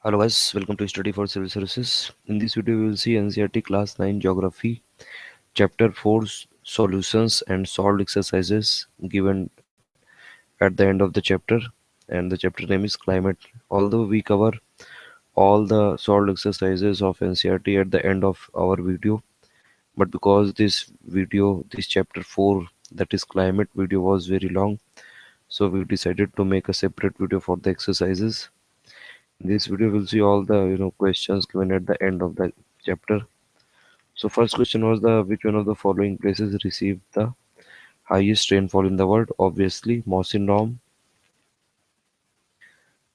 Hello guys, welcome to Study for Civil Services. In this video, we will see NCERT Class 9 Geography, Chapter 4 Solutions and Solved Exercises given at the end of the chapter. And the chapter name is Climate. Although we cover all the solved exercises of NCERT at the end of our video, but because this chapter 4, that is Climate video, was very long, so we decided to make a separate video for the exercises. In this video, we'll see all the questions given at the end of the chapter. So first question was the which one of the following places received the highest rainfall in the world? Obviously, Monsoon.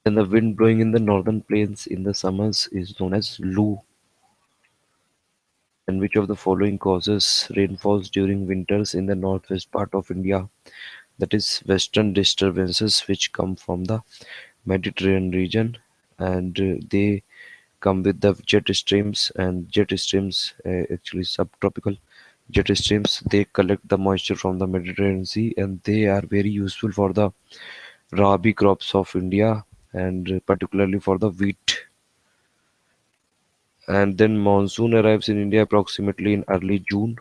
Then the wind blowing in the northern plains in the summers is known as Lu. And which of the following causes rainfalls during winters in the northwest part of India? That is western disturbances which come from the Mediterranean region, and they come with the jet streams, and jet streams actually subtropical jet streams. They collect the moisture from the Mediterranean Sea, and they are very useful for the rabi crops of India, and particularly for the wheat. And then monsoon arrives in India approximately in early June.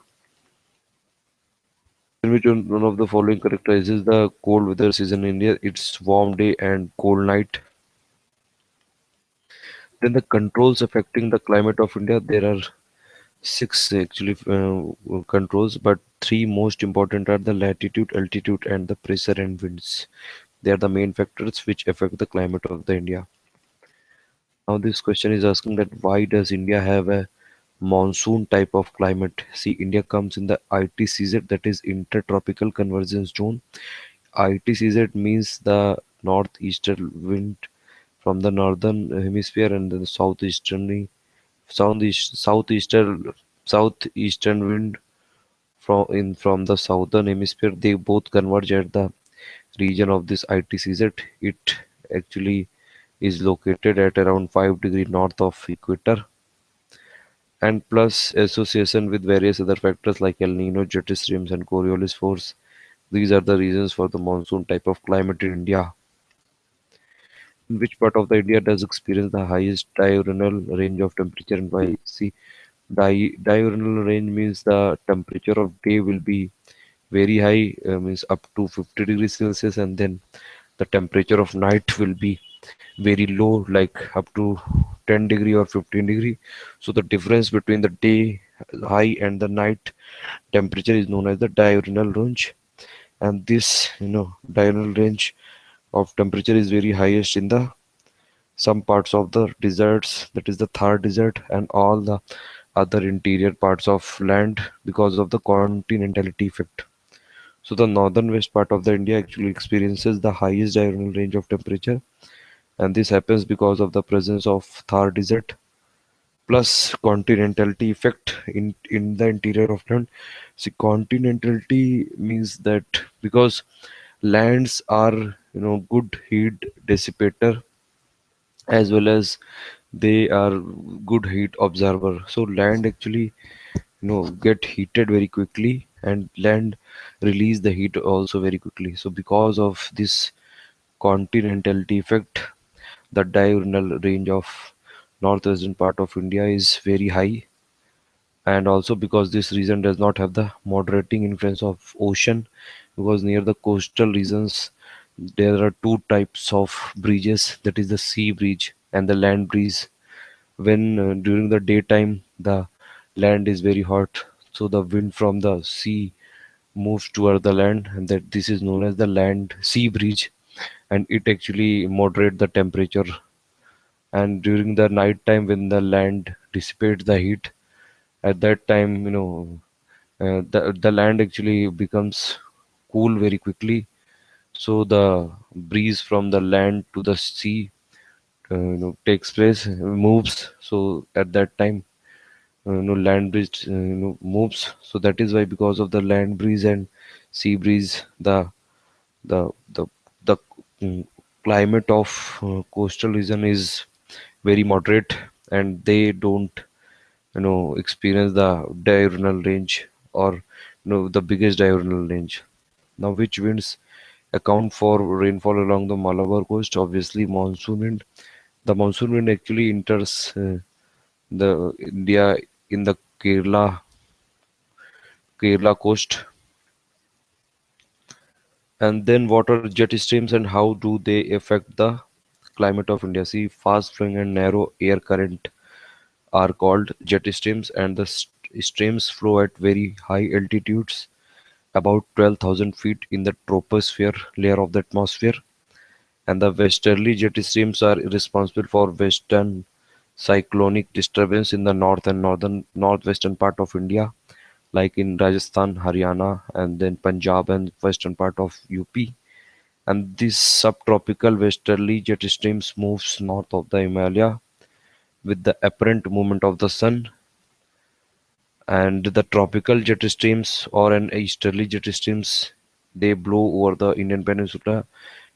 In which one of the following characterizes the cold weather season in India? It's warm day and cold night. Then the controls affecting the climate of India. There are six actually controls, but three most important are the latitude, altitude, and the pressure and winds. They are the main factors which affect the climate of the India. Now this question is asking that why does India have a monsoon type of climate? See, India comes in the ITCZ, that is Intertropical Convergence Zone. ITCZ means the northeastern wind from the northern hemisphere, and the southeastern wind from the southern hemisphere. They both converge at the region of this ITCZ. It actually is located at around 5 degree north of equator, and plus association with various other factors like El Nino, jet streams, and Coriolis force. These are the reasons for the monsoon type of climate in India. In which part of the India does experience the highest diurnal range of temperature and why? See, diurnal range means the temperature of day will be very high, means up to 50 degrees Celsius, and then the temperature of night will be very low, like up to 10 degree or 15 degree. So the difference between the day high and the night temperature is known as the diurnal range. And this diurnal range of temperature is very highest in the some parts of the deserts, that is the Thar desert, and all the other interior parts of land because of the continentality effect. So the northern west part of the India actually experiences the highest diurnal range of temperature, and this happens because of the presence of Thar desert plus continentality effect in the interior of land. See, continentality means that because lands are good heat dissipator, as well as they are good heat observer. So land actually get heated very quickly, and land release the heat also very quickly. So because of this continentality effect, the diurnal range of northwestern part of India is very high, and also because this region does not have the moderating influence of ocean, because near the coastal regions there are two types of breezes, that is the sea breeze and the land breeze. When during the daytime the land is very hot, so the wind from the sea moves toward the land, and that this is known as the land sea breeze, and it actually moderate the temperature. And during the night time, when the land dissipates the heat, at that time the land actually becomes cool very quickly. So the breeze from the land to the sea takes place, moves. So at that time land breeze moves. So that is why, because of the land breeze and sea breeze, the the the mm, climate of coastal region is very moderate, and they don't experience the diurnal range, or the biggest diurnal range. Now, which winds account for rainfall along the Malabar coast? Obviously, monsoon wind. The monsoon wind actually enters the India in the Kerala coast. And then what are jet streams and how do they affect the climate of India? See, fast flowing and narrow air current are called jet streams, and the streams flow at very high altitudes, about 12,000 feet in the troposphere layer of the atmosphere. And the westerly jet streams are responsible for western cyclonic disturbance in the north and northwestern part of India, like in Rajasthan, Haryana, and then Punjab and western part of UP. And this subtropical westerly jet streams moves north of the Himalaya with the apparent movement of the sun, and the tropical jet streams or an easterly jet streams, they blow over the Indian peninsula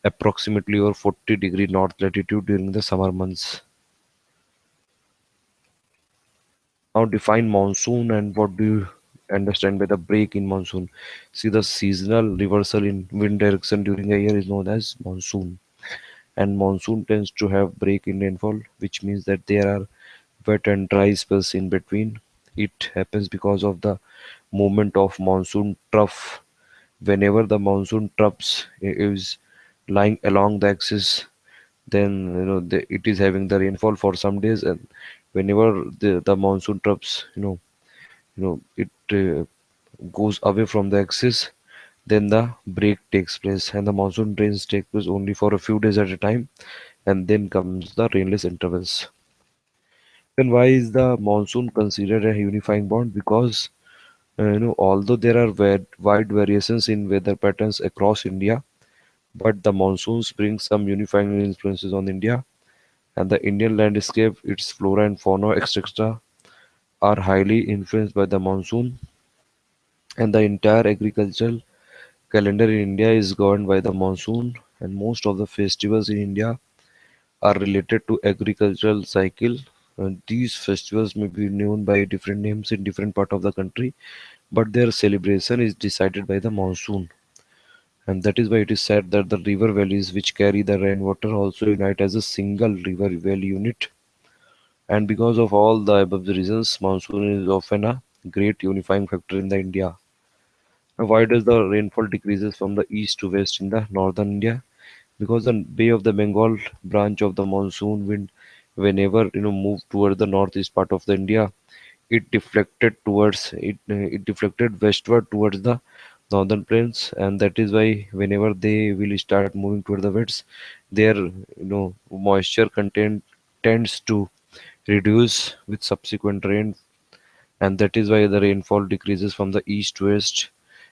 approximately over 40-degree north latitude during the summer months. Now define monsoon and what do you understand by the break in monsoon? See, the seasonal reversal in wind direction during a year is known as monsoon. And monsoon tends to have break in rainfall, which means that there are wet and dry spells in between. It happens because of the movement of monsoon trough. Whenever the monsoon troughs is lying along the axis, then it is having the rainfall for some days, and whenever the monsoon troughs it goes away from the axis, then the break takes place and the monsoon rains take place only for a few days at a time, and then comes the rainless intervals. Then why is the monsoon considered a unifying bond? Because although there are wide variations in weather patterns across India, but the monsoons bring some unifying influences on India, and the Indian landscape, its flora and fauna, etc., are highly influenced by the monsoon, and the entire agricultural calendar in India is governed by the monsoon, and most of the festivals in India are related to agricultural cycle. And these festivals may be known by different names in different part of the country, but their celebration is decided by the monsoon. And that is why it is said that the river valleys which carry the rainwater also unite as a single river valley unit. And because of all the above reasons, monsoon is often a great unifying factor in the India. Now, why does the rainfall decreases from the east to west in the northern India? Because the Bay of the Bengal branch of the monsoon wind, whenever moved toward the northeast part of the India, it deflected westward towards the northern plains, and that is why whenever they will start moving toward the west, their moisture content tends to reduce with subsequent rain, and that is why the rainfall decreases from the east to west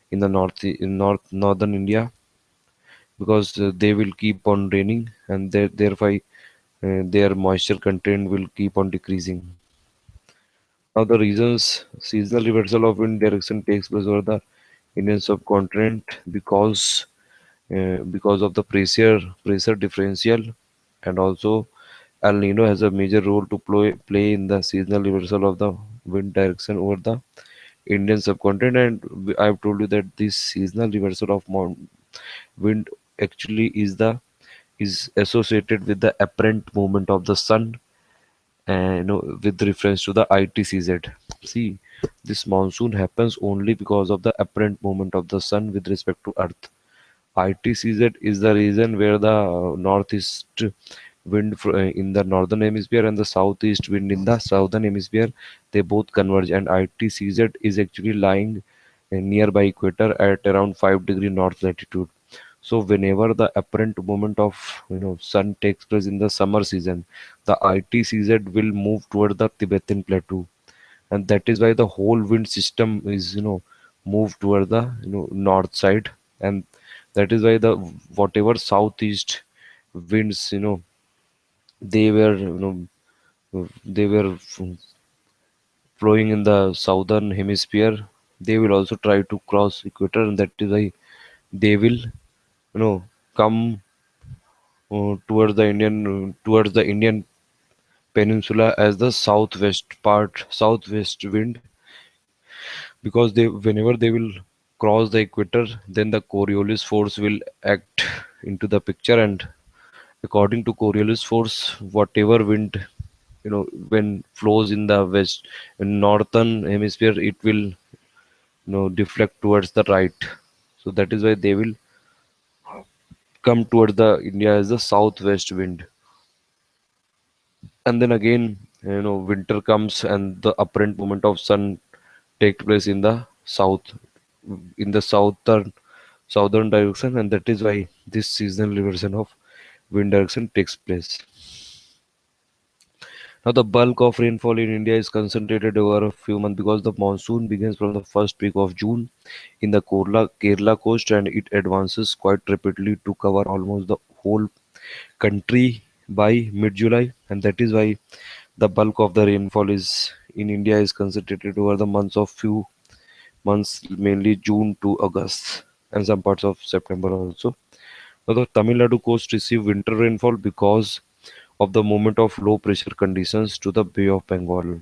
in the northern India, because they will keep on raining, and thereby their moisture content will keep on decreasing. Now the reasons seasonal reversal of wind direction takes place over the Indian subcontinent because of the pressure differential, and also El Nino has a major role to play in the seasonal reversal of the wind direction over the Indian subcontinent. And I've told you that this seasonal reversal of wind actually is associated with the apparent movement of the sun, and with reference to the ITCZ. See, this monsoon happens only because of the apparent movement of the sun with respect to Earth. ITCZ is the region where the northeast wind in the northern hemisphere and the southeast wind in the southern hemisphere, they both converge, and ITCZ is actually lying nearby equator at around 5 degree north latitude. So whenever the apparent movement of sun takes place in the summer season, the ITCZ will move toward the Tibetan plateau, and that is why the whole wind system is moved toward the north side, and that is why the whatever southeast winds they were they were flowing in the southern hemisphere, they will also try to cross equator, and that is why they will come towards the Indian peninsula as the southwest wind, because they whenever they will cross the equator, then the Coriolis force will act into the picture, According to Coriolis force, whatever wind, when flows in the west in northern hemisphere, it will deflect towards the right. So that is why they will come towards the India as the southwest wind. And then again, winter comes and the apparent movement of sun take place in the south, in the southern direction, and that is why this seasonal reversion of wind direction takes place. Now the bulk of rainfall in India is concentrated over a few months because the monsoon begins from the first week of June in the Kerala coast, and it advances quite rapidly to cover almost the whole country by mid-July, and that is why the bulk of the rainfall is in India is concentrated over the few months, mainly June to August, and some parts of September also. Now the Tamil Nadu coast receive winter rainfall because of the movement of low pressure conditions to the Bay of Bengal.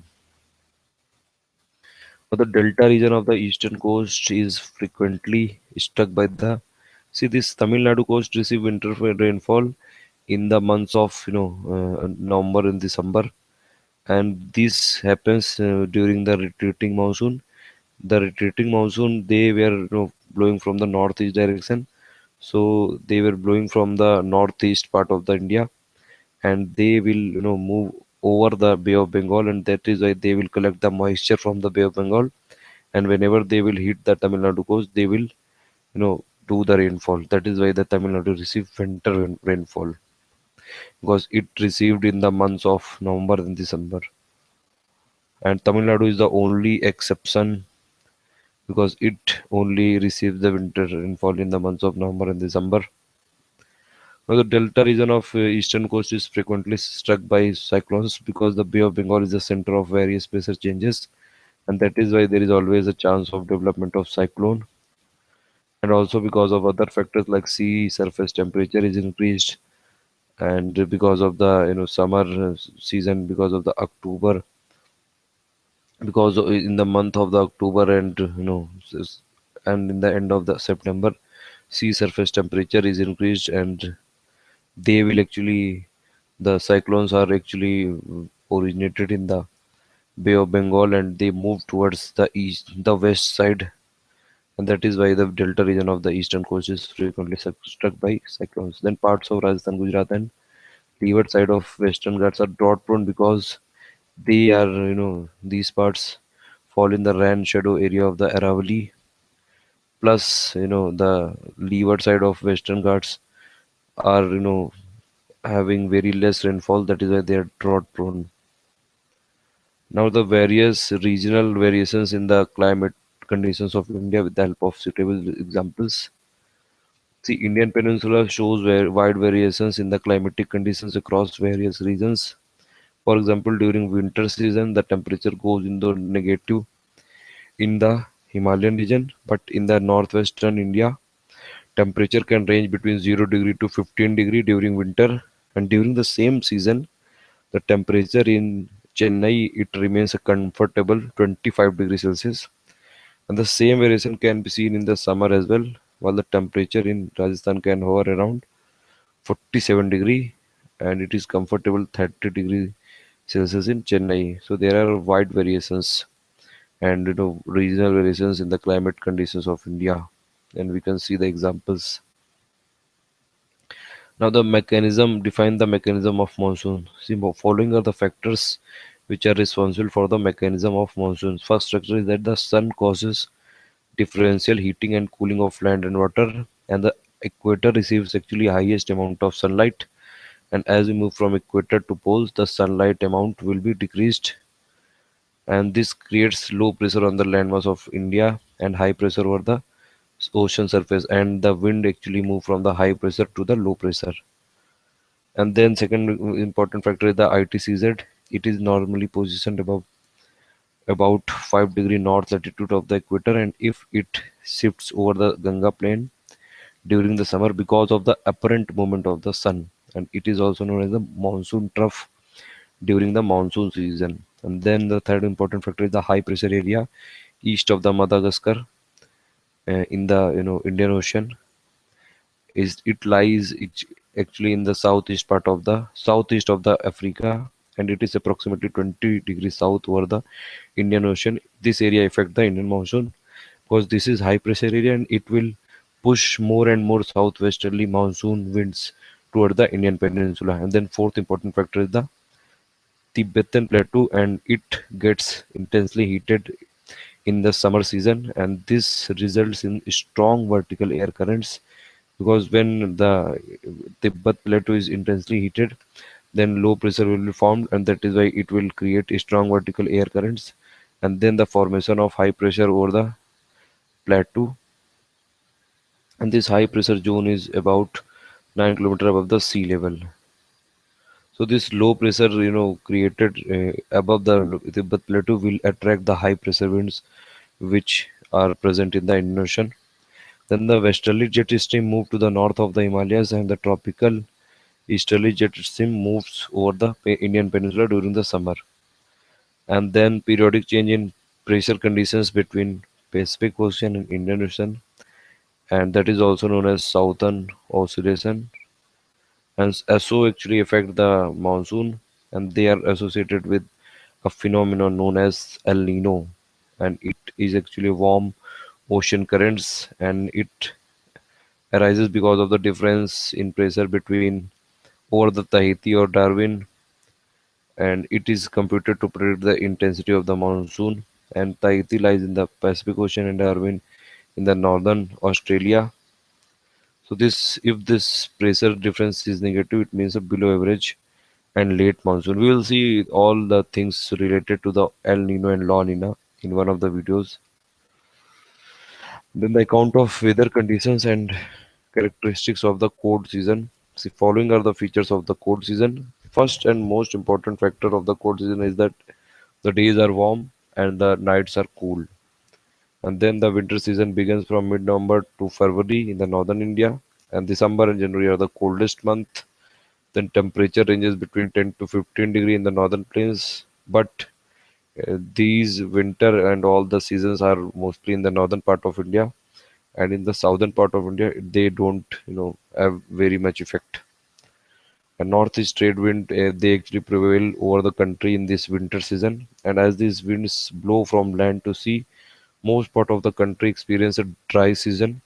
Now the delta region of the eastern coast is frequently struck by the see this Tamil Nadu coast receive winter rainfall in the months of November and December, and this happens during the retreating monsoon. The retreating monsoon, they were blowing from the northeast direction, so they were blowing from the northeast part of the India, and they will move over the Bay of Bengal, and that is why they will collect the moisture from the Bay of Bengal, and whenever they will hit the Tamil Nadu coast, they will do the rainfall. That is why the Tamil Nadu receive winter rainfall, because it received in the months of November and December. And Tamil Nadu is the only exception because it only receives the winter rainfall in the months of November and December. Now, the delta region of eastern coast is frequently struck by cyclones because the Bay of Bengal is the center of various pressure changes, and that is why there is always a chance of development of cyclone. And also because of other factors like sea surface temperature is increased, and because of the summer season, because of the October, because in the month of the October and and in the end of the September, sea surface temperature is increased, and they will actually the cyclones are actually originated in the Bay of Bengal, and they move towards the east, the west side, and that is why the delta region of the eastern coast is frequently struck by cyclones. Then parts of Rajasthan, Gujarat, and leeward side of Western Ghats are drought prone because they are, these parts fall in the rain shadow area of the Aravalli. Plus, the leeward side of Western Ghats are, having very less rainfall. That is why they are drought prone. Now, the various regional variations in the climate conditions of India with the help of suitable examples. The Indian Peninsula shows wide variations in the climatic conditions across various regions. For example, during winter season, the temperature goes into negative in the Himalayan region, but in the northwestern India, temperature can range between 0 degree to 15 degree during winter, and during the same season, the temperature in Chennai it remains a comfortable 25 degrees Celsius, and the same variation can be seen in the summer as well, while the temperature in Rajasthan can hover around 47 degree, and it is comfortable 30 degree Celsius in Chennai. So there are wide variations and regional variations in the climate conditions of India, and we can see the examples. Now the mechanism define the mechanism of monsoon. See, following are the factors which are responsible for the mechanism of monsoons. First factor is that the sun causes differential heating and cooling of land and water, and the equator receives actually highest amount of sunlight, and as we move from equator to poles, the sunlight amount will be decreased, and this creates low pressure on the landmass of India and high pressure over the ocean surface, and the wind actually move from the high pressure to the low pressure. And then second important factor is the ITCZ. It is normally positioned above about 5 degree north latitude of the equator, and if it shifts over the Ganga plain during the summer because of the apparent movement of the sun, and it is also known as the monsoon trough during the monsoon season. And then the third important factor is the high pressure area east of the Madagascar in the Indian Ocean. Is it lies it, actually in the southeast of the Africa, and it is approximately 20 degrees south over the Indian Ocean. This area affect the Indian monsoon because this is high pressure area and it will push more and more southwesterly monsoon winds toward the Indian Peninsula. And then fourth important factor is the Tibetan Plateau, and it gets intensely heated in the summer season, and this results in strong vertical air currents because when the Tibet Plateau is intensely heated, then low pressure will be formed, and that is why it will create strong vertical air currents, and then the formation of high pressure over the plateau. And this high pressure zone is about 9 kilometer above the sea level. So this low pressure, created above the Tibet plateau will attract the high pressure winds which are present in the Indian Ocean. Then the westerly jet stream moved to the north of the Himalayas, and the tropical easterly jet stream moves over the Indian Peninsula during the summer. And then periodic change in pressure conditions between Pacific Ocean and Indian Ocean, and that is also known as Southern Oscillation. And so actually affect the monsoon, and they are associated with a phenomenon known as El Nino, and it is actually warm ocean currents, and it arises because of the difference in pressure between over the Tahiti or Darwin, and it is computed to predict the intensity of the monsoon. And Tahiti lies in the Pacific Ocean and Darwin in the northern Australia. So this, if this pressure difference is negative, it means a below average and late monsoon. We will see all the things related to the El Nino and La Nina in one of the videos. Then the account of weather conditions and characteristics of the cold season. See, following are the features of the cold season. First and most important factor of the cold season is that the days are warm and the nights are cool. And then the winter season begins from mid-November to February in the northern India, and December and January are the coldest month. Then temperature ranges between 10 to 15 degree in the northern plains, but these winter and all the seasons are mostly in the northern part of India, and in the southern part of India they don't have very much effect. A northeast trade wind, they actually prevail over the country in this winter season, and as these winds blow from land to sea, most part of the country experience a dry season,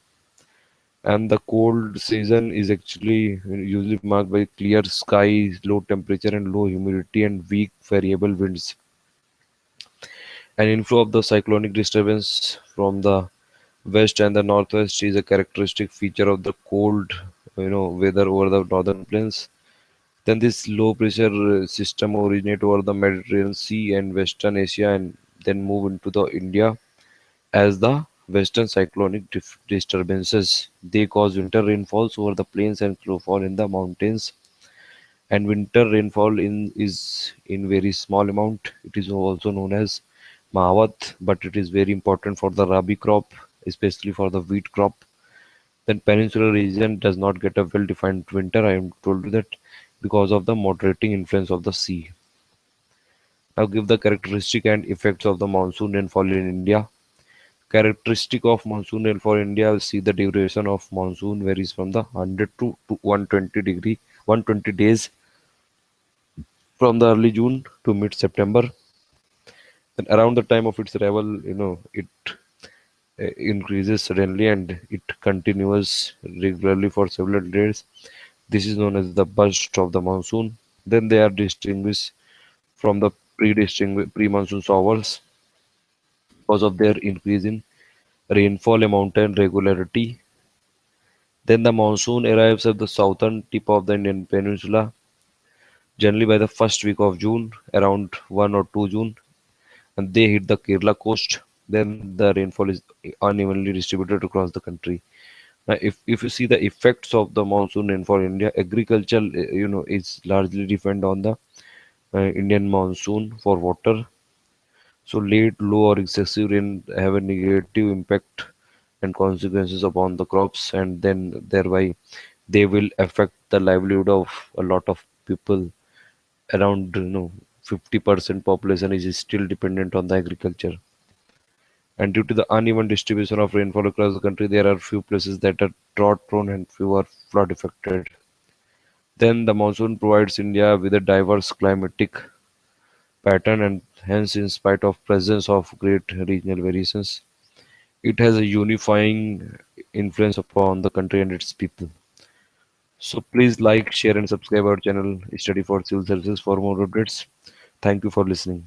and the cold season is actually usually marked by clear skies, low temperature and low humidity and weak variable winds. An inflow of the cyclonic disturbance from the west and the northwest is a characteristic feature of the cold, weather over the northern plains. Then this low pressure system originate over the Mediterranean Sea and Western Asia, and then move into the India as the western cyclonic disturbances. They cause winter rainfalls over the plains and snowfall in the mountains. And winter rainfall is in very small amount. It is also known as Mahavat, but it is very important for the Rabi crop, especially for the wheat crop. Then peninsular region does not get a well-defined winter. I am told you that because of the moderating influence of the sea. Now give the characteristic and effects of the monsoon rainfall in India. Characteristic of monsoon rainfall in India, see the duration of monsoon varies from the 100 to 120 days from the early June to mid September. Then around the time of its arrival, it increases suddenly and it continues regularly for several days. This is known as the burst of the monsoon. Then they are distinguished from the pre-monsoon showers because of their increase in rainfall amount and regularity. Then the monsoon arrives at the southern tip of the Indian peninsula, generally by the first week of June, around 1 or 2 June, and they hit the Kerala coast. Then the rainfall is unevenly distributed across the country. Now, if you see the effects of the monsoon rainfall in India, agriculture, is largely depend on the Indian monsoon for water. So late, low, or excessive rain have a negative impact and consequences upon the crops, and then thereby they will affect the livelihood of a lot of people. Around 50% population is still dependent on the agriculture. And due to the uneven distribution of rainfall across the country, there are few places that are drought prone and few are flood affected. Then the monsoon provides India with a diverse climatic pattern, and hence, in spite of presence of great regional variations, it has a unifying influence upon the country and its people. So please like, share, and subscribe our channel Study for Civil Services for more updates. Thank you for listening.